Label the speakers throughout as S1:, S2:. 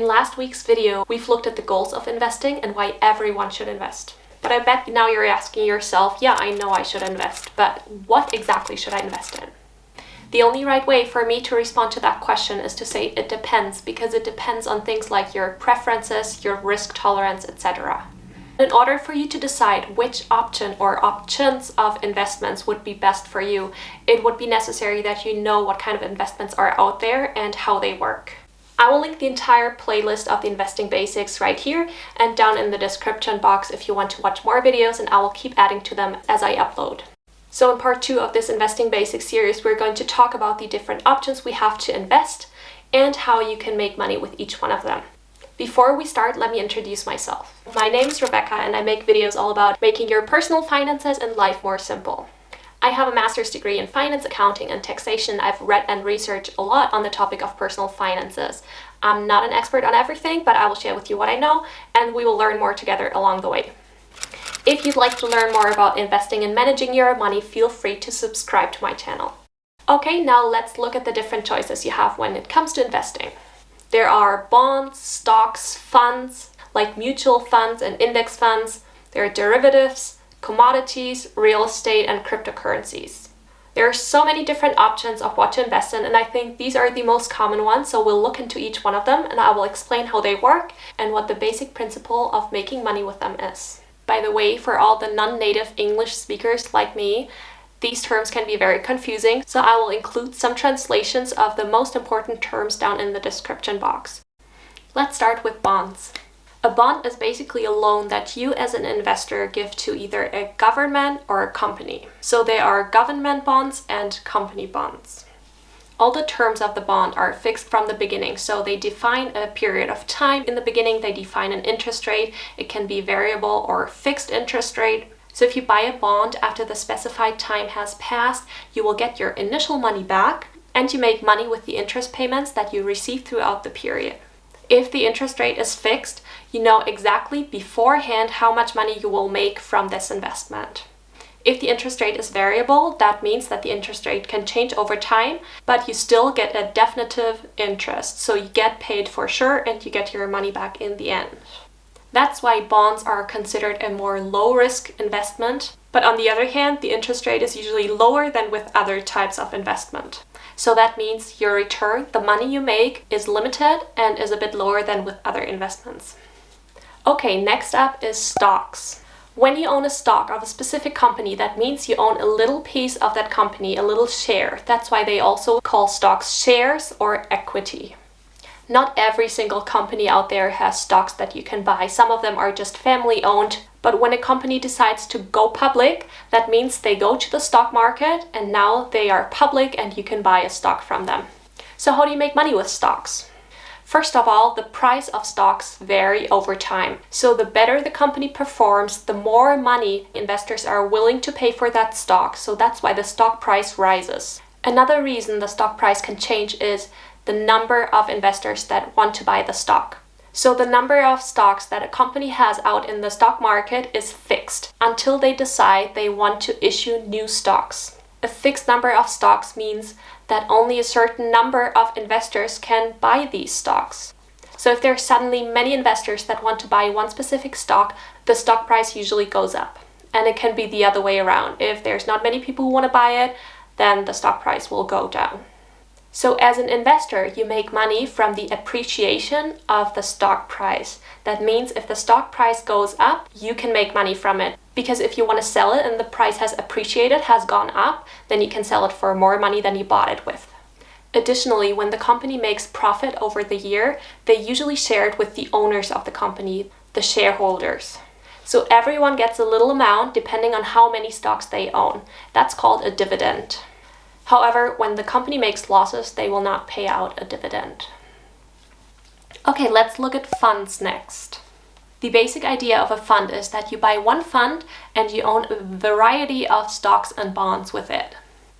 S1: In last week's video, we've looked at the goals of investing and why everyone should invest. But I bet now you're asking yourself, yeah, I know I should invest, but what exactly should I invest in? The only right way for me to respond to that question is to say it depends, because it depends on things like your preferences, your risk tolerance, etc. In order for you to decide which option or options of investments would be best for you, it would be necessary that you know what kind of investments are out there and how they work. I will link the entire playlist of the investing basics right here and down in the description box if you want to watch more videos, and I will keep adding to them as I upload. So in part 2 of this investing basics series, we're going to talk about the different options we have to invest and how you can make money with each one of them. Before we start, let me introduce myself. My name is Rebecca and I make videos all about making your personal finances and life more simple. I have a master's degree in finance, accounting, and taxation. I've read and researched a lot on the topic of personal finances. I'm not an expert on everything, but I will share with you what I know and we will learn more together along the way. If you'd like to learn more about investing and managing your money, feel free to subscribe to my channel. Okay, now let's look at the different choices you have when it comes to investing. There are bonds, stocks, funds, like mutual funds and index funds. There are derivatives, commodities, real estate, and cryptocurrencies. There are so many different options of what to invest in, and I think these are the most common ones, so we'll look into each one of them and I will explain how they work and what the basic principle of making money with them is. By the way, for all the non-native English speakers like me, these terms can be very confusing, so I will include some translations of the most important terms down in the description box. Let's start with bonds. A bond is basically a loan that you as an investor give to either a government or a company. So there are government bonds and company bonds. All the terms of the bond are fixed from the beginning, so they define a period of time. In the beginning, they define an interest rate. It can be variable or fixed interest rate. So if you buy a bond after the specified time has passed, you will get your initial money back and you make money with the interest payments that you receive throughout the period. If the interest rate is fixed, you know exactly beforehand how much money you will make from this investment. If the interest rate is variable, that means that the interest rate can change over time, but you still get a definitive interest. So you get paid for sure and you get your money back in the end. That's why bonds are considered a more low-risk investment. But on the other hand, the interest rate is usually lower than with other types of investment. So that means your return, the money you make, is limited and is a bit lower than with other investments. Okay, next up is stocks. When you own a stock of a specific company, that means you own a little piece of that company, a little share. That's why they also call stocks shares or equity. Not every single company out there has stocks that you can buy. Some of them are just family owned. But when a company decides to go public, that means they go to the stock market and now they are public and you can buy a stock from them. So how do you make money with stocks? First of all, the price of stocks vary over time. So the better the company performs, the more money investors are willing to pay for that stock. So that's why the stock price rises. Another reason the stock price can change is the number of investors that want to buy the stock. So the number of stocks that a company has out in the stock market is fixed until they decide they want to issue new stocks. A fixed number of stocks means that only a certain number of investors can buy these stocks. So if there are suddenly many investors that want to buy one specific stock, the stock price usually goes up. And it can be the other way around. If there's not many people who want to buy it, then the stock price will go down. So as an investor, you make money from the appreciation of the stock price. That means if the stock price goes up, you can make money from it. Because if you want to sell it and the price has appreciated, has gone up, then you can sell it for more money than you bought it with. Additionally, when the company makes profit over the year, they usually share it with the owners of the company, the shareholders. So everyone gets a little amount depending on how many stocks they own. That's called a dividend. However, when the company makes losses, they will not pay out a dividend. Okay, let's look at funds next. The basic idea of a fund is that you buy one fund and you own a variety of stocks and bonds with it.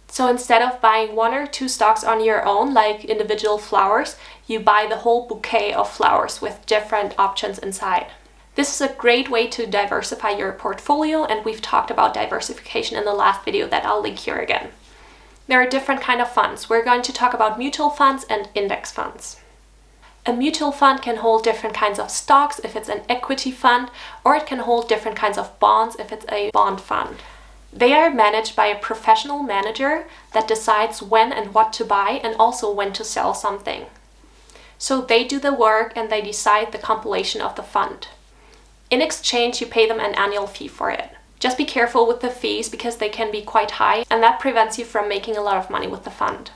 S1: So instead of buying one or two stocks on your own, like individual flowers, you buy the whole bouquet of flowers with different options inside. This is a great way to diversify your portfolio, and we've talked about diversification in the last video that I'll link here again. There are different kinds of funds. We're going to talk about mutual funds and index funds. A mutual fund can hold different kinds of stocks if it's an equity fund, or it can hold different kinds of bonds if it's a bond fund. They are managed by a professional manager that decides when and what to buy and also when to sell something. So they do the work and they decide the compilation of the fund. In exchange, you pay them an annual fee for it. Just be careful with the fees because they can be quite high and that prevents you from making a lot of money with the fund.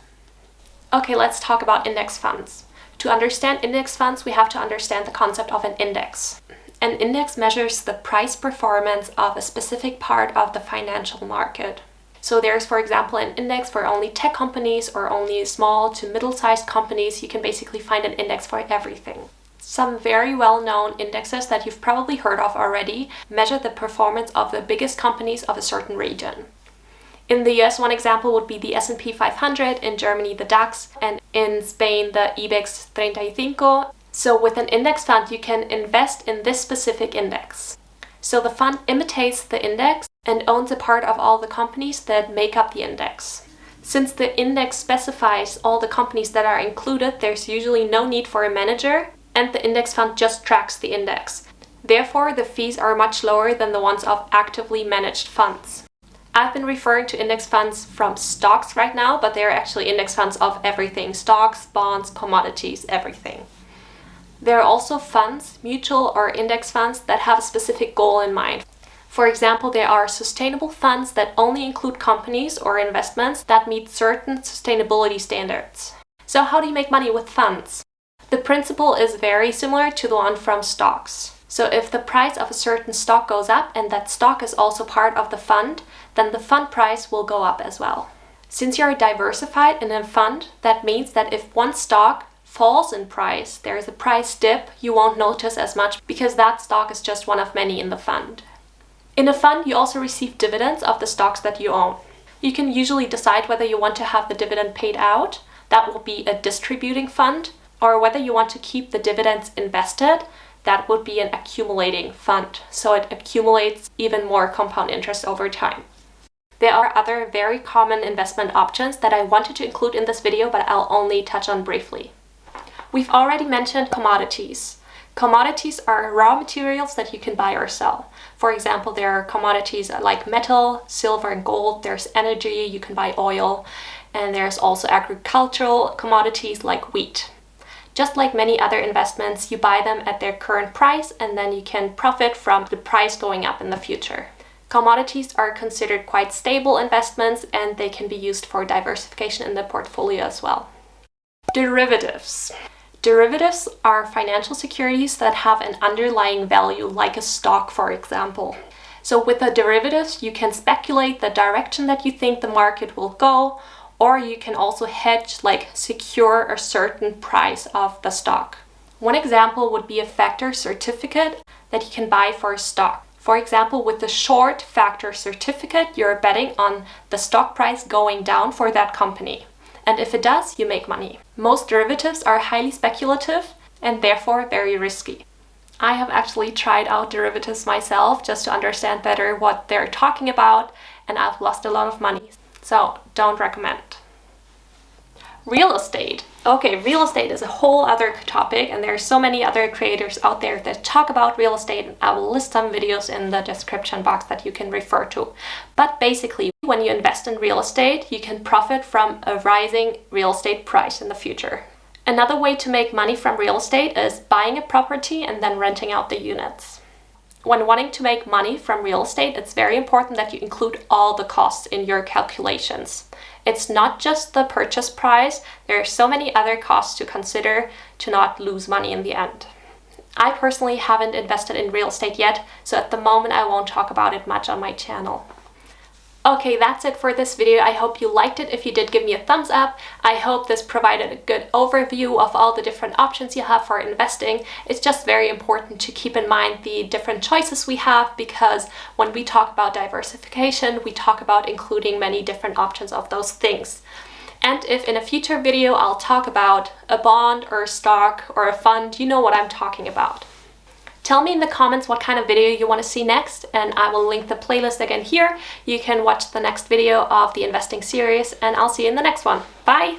S1: Okay, let's talk about index funds. To understand index funds, we have to understand the concept of an index. An index measures the price performance of a specific part of the financial market. So there's, for example, an index for only tech companies or only small to middle-sized companies. You can basically find an index for everything. Some very well-known indexes that you've probably heard of already measure the performance of the biggest companies of a certain region. In the US, one example would be the S&P 500, in Germany the DAX, and in Spain the IBEX 35. So with an index fund, you can invest in this specific index. So the fund imitates the index and owns a part of all the companies that make up the index. Since the index specifies all the companies that are included, there's usually no need for a manager, and the index fund just tracks the index. Therefore, the fees are much lower than the ones of actively managed funds. I've been referring to index funds from stocks right now, but they're actually index funds of everything: stocks, bonds, commodities, everything. There are also funds, mutual or index funds, that have a specific goal in mind. For example, there are sustainable funds that only include companies or investments that meet certain sustainability standards. So how do you make money with funds? The principle is very similar to the one from stocks. So if the price of a certain stock goes up and that stock is also part of the fund, then the fund price will go up as well. Since you're diversified in a fund, that means that if one stock falls in price, there is a price dip, you won't notice as much because that stock is just one of many in the fund. In a fund, you also receive dividends of the stocks that you own. You can usually decide whether you want to have the dividend paid out, that will be a distributing fund, or whether you want to keep the dividends invested, that would be an accumulating fund. So it accumulates even more compound interest over time. There are other very common investment options that I wanted to include in this video, but I'll only touch on briefly. We've already mentioned commodities. Commodities are raw materials that you can buy or sell. For example, there are commodities like metal, silver and gold. There's energy, you can buy oil. And there's also agricultural commodities like wheat. Just like many other investments, you buy them at their current price and then you can profit from the price going up in the future. Commodities are considered quite stable investments and they can be used for diversification in the portfolio as well. Derivatives. Derivatives are financial securities that have an underlying value, like a stock, for example. So with the derivatives, you can speculate the direction that you think the market will go, or you can also hedge, like secure a certain price of the stock. One example would be a factor certificate that you can buy for a stock. For example, with the short factor certificate, you're betting on the stock price going down for that company. And if it does, you make money. Most derivatives are highly speculative and therefore very risky. I have actually tried out derivatives myself just to understand better what they're talking about, and I've lost a lot of money. So don't recommend. Real estate. Okay, real estate is a whole other topic, and there are so many other creators out there that talk about real estate, and I will list some videos in the description box that you can refer to. But basically, when you invest in real estate, you can profit from a rising real estate price in the future. Another way to make money from real estate is buying a property and then renting out the units. When wanting to make money from real estate, it's very important that you include all the costs in your calculations. It's not just the purchase price, there are so many other costs to consider to not lose money in the end. I personally haven't invested in real estate yet, so at the moment I won't talk about it much on my channel. Okay, that's it for this video. I hope you liked it. If you did, give me a thumbs up. I hope this provided a good overview of all the different options you have for investing. It's just very important to keep in mind the different choices we have, because when we talk about diversification, we talk about including many different options of those things. And if in a future video I'll talk about a bond or a stock or a fund, you know what I'm talking about. Tell me in the comments what kind of video you want to see next, and I will link the playlist again here. You can watch the next video of the investing series, and I'll see you in the next one. Bye!